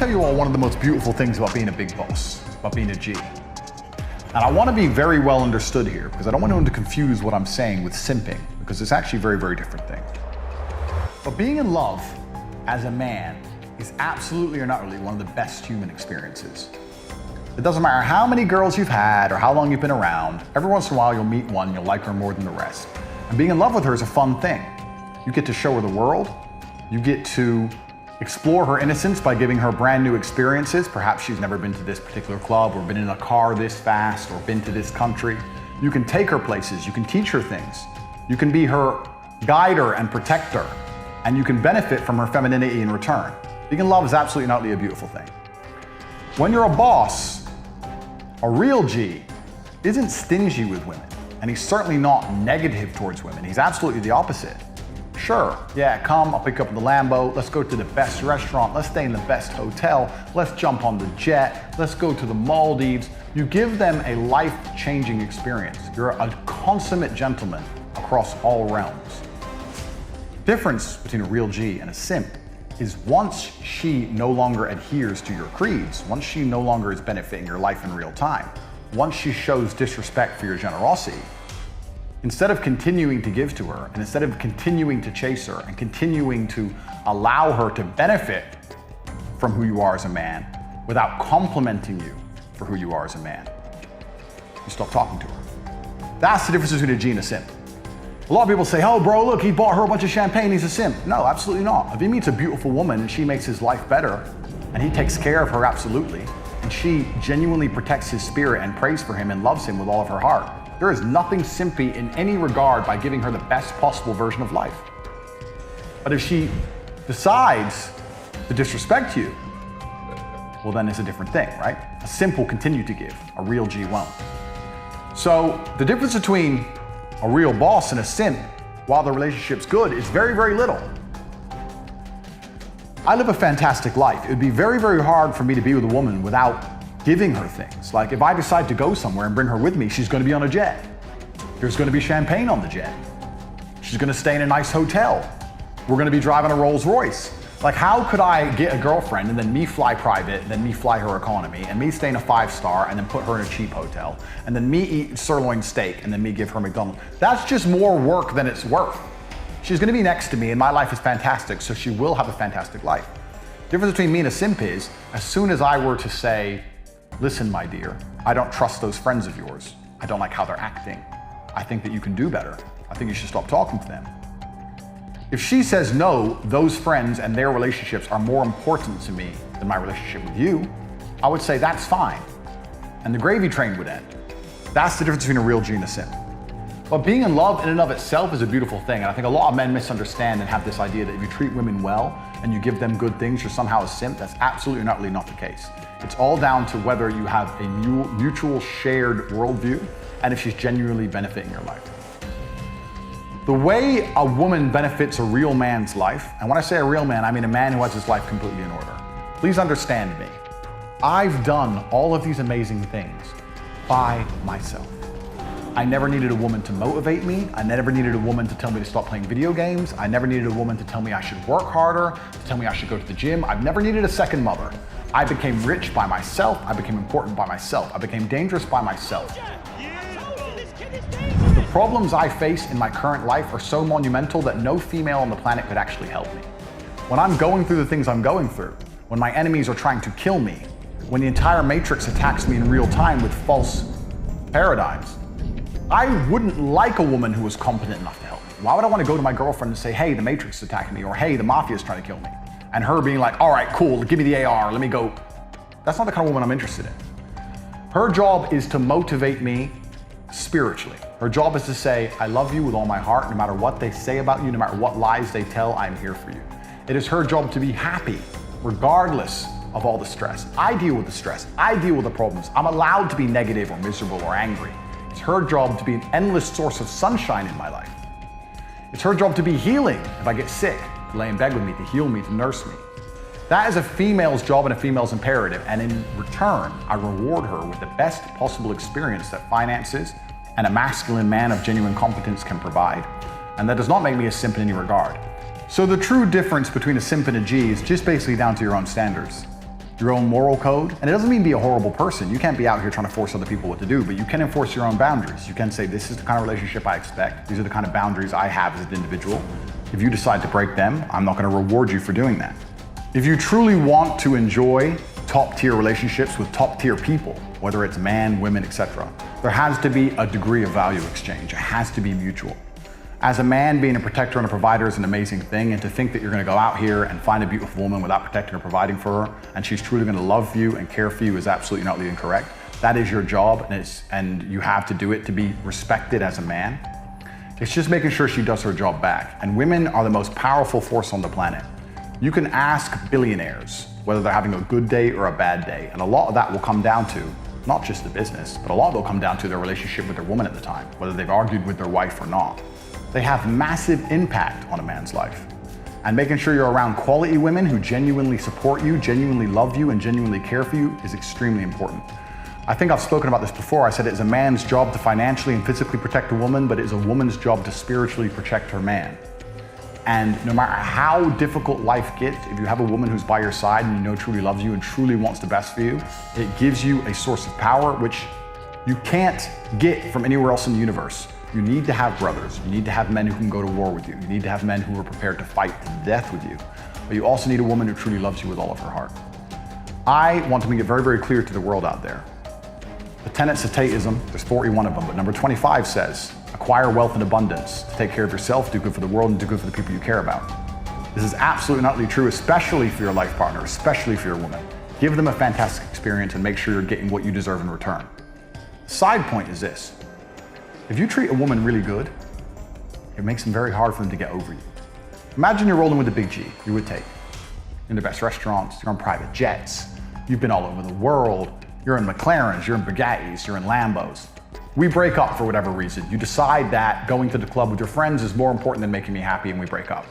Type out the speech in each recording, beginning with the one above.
tell you all one of the most beautiful things about being a big boss, about being a G. And I want to be very well understood here because I don't want anyone to confuse what I'm saying with simping, because it's actually a very, very different thing. But being in love as a man is absolutely or not really one of the best human experiences. It doesn't matter how many girls you've had or how long you've been around, every once in a while you'll meet one and you'll like her more than the rest. And being in love with her is a fun thing. You get to show her the world, you get to explore her innocence by giving her brand new experiences. Perhaps she's never been to this particular club or been in a car this fast or been to this country. You can take her places, you can teach her things. You can be her guider and protector, and you can benefit from her femininity in return. Being in love is absolutely not a beautiful thing. When you're a boss, a real G isn't stingy with women, and he's certainly not negative towards women. He's absolutely the opposite. Sure, yeah, come, I'll pick you up in the Lambo, let's go to the best restaurant, let's stay in the best hotel, let's jump on the jet, let's go to the Maldives. You give them a life-changing experience. You're a consummate gentleman across all realms. The difference between a real G and a simp is once she no longer adheres to your creeds, once she no longer is benefiting your life in real time, once she shows disrespect for your generosity, instead of continuing to give to her, and instead of continuing to chase her and continuing to allow her to benefit from who you are as a man without complimenting you for who you are as a man, you stop talking to her. That's the difference between a G and a simp. A lot of people say, oh bro, look, he bought her a bunch of champagne, he's a simp. No, absolutely not. If he meets a beautiful woman and she makes his life better, and he takes care of her absolutely, and she genuinely protects his spirit and prays for him and loves him with all of her heart, there is nothing simpy in any regard by giving her the best possible version of life. But if she decides to disrespect you, well then it's a different thing, right? A simp will continue to give, a real G won't. So the difference between a real boss and a simp, while the relationship's good, is very, very little. I live a fantastic life. It would be very, very hard for me to be with a woman without giving her things. Like if I decide to go somewhere and bring her with me, she's going to be on a jet. There's going to be champagne on the jet. She's going to stay in a nice hotel. We're going to be driving a Rolls Royce. Like how could I get a girlfriend and then me fly private, then me fly her economy, and me stay in a 5-star and then put her in a cheap hotel, and then me eat sirloin steak and then me give her McDonald's? That's just more work than it's worth. She's going to be next to me and my life is fantastic, so she will have a fantastic life. The difference between me and a simp is, as soon as I were to say, listen, my dear, I don't trust those friends of yours. I don't like how they're acting. I think that you can do better. I think you should stop talking to them. If she says no, those friends and their relationships are more important to me than my relationship with you, I would say that's fine. And the gravy train would end. That's the difference between a real G and a simp. But being in love in and of itself is a beautiful thing. And I think a lot of men misunderstand and have this idea that if you treat women well and you give them good things, you're somehow a simp. That's absolutely not really not the case. It's all down to whether you have a mutual shared worldview and if she's genuinely benefiting your life. The way a woman benefits a real man's life, and when I say a real man, I mean a man who has his life completely in order. Please understand me. I've done all of these amazing things by myself. I never needed a woman to motivate me. I never needed a woman to tell me to stop playing video games. I never needed a woman to tell me I should work harder, to tell me I should go to the gym. I've never needed a second mother. I became rich by myself. I became important by myself. I became dangerous by myself. The problems I face in my current life are so monumental that no female on the planet could actually help me. When I'm going through the things I'm going through, when my enemies are trying to kill me, when the entire matrix attacks me in real time with false paradigms, I wouldn't like a woman who was competent enough to help me. Why would I want to go to my girlfriend and say, hey, the matrix is attacking me, or hey, the mafia is trying to kill me? And her being like, all right, cool, give me the AR, let me go. That's not the kind of woman I'm interested in. Her job is to motivate me spiritually. Her job is to say, I love you with all my heart, no matter what they say about you, no matter what lies they tell, I'm here for you. It is her job to be happy, regardless of all the stress. I deal with the stress, I deal with the problems. I'm allowed to be negative or miserable or angry. It's her job to be an endless source of sunshine in my life. It's her job to be healing if I get sick, to lay in bed with me, to heal me, to nurse me. That is a female's job and a female's imperative, and in return, I reward her with the best possible experience that finances and a masculine man of genuine competence can provide, and that does not make me a simp in any regard. So the true difference between a simp and a G is just basically down to your own standards. your own moral code. And it doesn't mean be a horrible person. You can't be out here trying to force other people what to do, but you can enforce your own boundaries. You can say, this is the kind of relationship I expect. These are the kind of boundaries I have as an individual. If you decide to break them, I'm not going to reward you for doing that. If you truly want to enjoy top-tier relationships with top-tier people, whether it's man, women, etc., there has to be a degree of value exchange. It has to be mutual. As a man, being a protector and a provider is an amazing thing, and to think that you're going to go out here and find a beautiful woman without protecting or providing for her, and she's truly going to love you and care for you, is absolutely not incorrect. That is your job, and you have to do it to be respected as a man. It's just making sure she does her job back. And women are the most powerful force on the planet. You can ask billionaires whether they're having a good day or a bad day, and a lot of that will come down to not just the business, but a lot will come down to their relationship with their woman at the time, whether they've argued with their wife or not. They have massive impact on a man's life. And making sure you're around quality women who genuinely support you, genuinely love you, and genuinely care for you is extremely important. I think I've spoken about this before. I said it is a man's job to financially and physically protect a woman, but it is a woman's job to spiritually protect her man. And no matter how difficult life gets, if you have a woman who's by your side and you know truly loves you and truly wants the best for you, it gives you a source of power which you can't get from anywhere else in the universe. You need to have brothers. You need to have men who can go to war with you. You need to have men who are prepared to fight to death with you. But you also need a woman who truly loves you with all of her heart. I want to make it very, very clear to the world out there. The tenets of Tateism, there's 41 of them, but number 25 says, acquire wealth in abundance, to take care of yourself, do good for the world, and do good for the people you care about. This is absolutely not only true, especially for your life partner, especially for your woman. Give them a fantastic experience and make sure you're getting what you deserve in return. The side point is this. If you treat a woman really good, it makes them very hard for them to get over you. Imagine you're rolling with the big G, you're with Tate. You're in the best restaurants, you're on private jets, you've been all over the world, you're in McLarens, you're in Bugattis, you're in Lambos. We break up for whatever reason. You decide that going to the club with your friends is more important than making me happy, and we break up.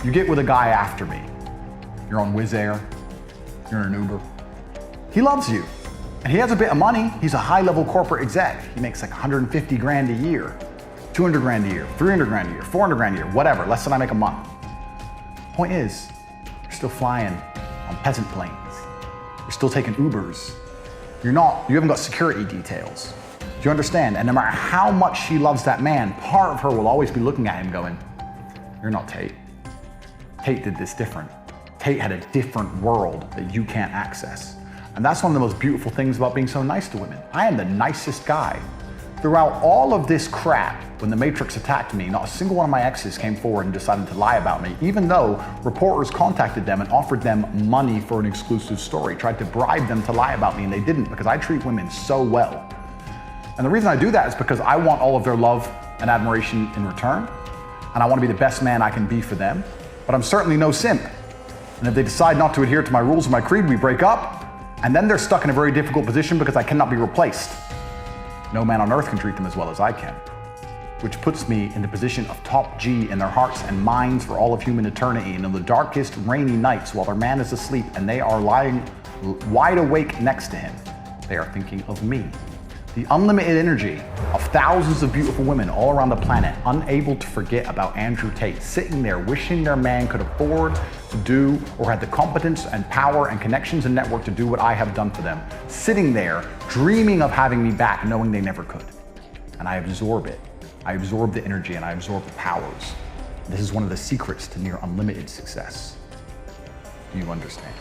You get with a guy after me. You're on Wizz Air, you're in an Uber. He loves you. And he has a bit of money. He's a high-level corporate exec. He makes like 150 grand a year, 200 grand a year, 300 grand a year, 400 grand a year, whatever, less than I make a month. Point is, you're still flying on peasant planes. You're still taking Ubers. You haven't got security details. Do you understand? And no matter how much she loves that man, part of her will always be looking at him going, you're not Tate. Tate did this different. Tate had a different world that you can't access. And that's one of the most beautiful things about being so nice to women. I am the nicest guy. Throughout all of this crap, when the Matrix attacked me, not a single one of my exes came forward and decided to lie about me, even though reporters contacted them and offered them money for an exclusive story, tried to bribe them to lie about me, and they didn't, because I treat women so well. And the reason I do that is because I want all of their love and admiration in return, and I want to be the best man I can be for them, but I'm certainly no simp. And if they decide not to adhere to my rules and my creed, we break up, and then they're stuck in a very difficult position because I cannot be replaced. No man on earth can treat them as well as I can, which puts me in the position of top G in their hearts and minds for all of human eternity. And in the darkest, rainy nights while their man is asleep and they are lying wide awake next to him, they are thinking of me. The unlimited energy of thousands of beautiful women all around the planet, unable to forget about Andrew Tate, sitting there wishing their man could afford to do or had the competence and power and connections and network to do what I have done for them. Sitting there, dreaming of having me back, knowing they never could. And I absorb it. I absorb the energy and I absorb the powers. This is one of the secrets to near unlimited success. Do you understand?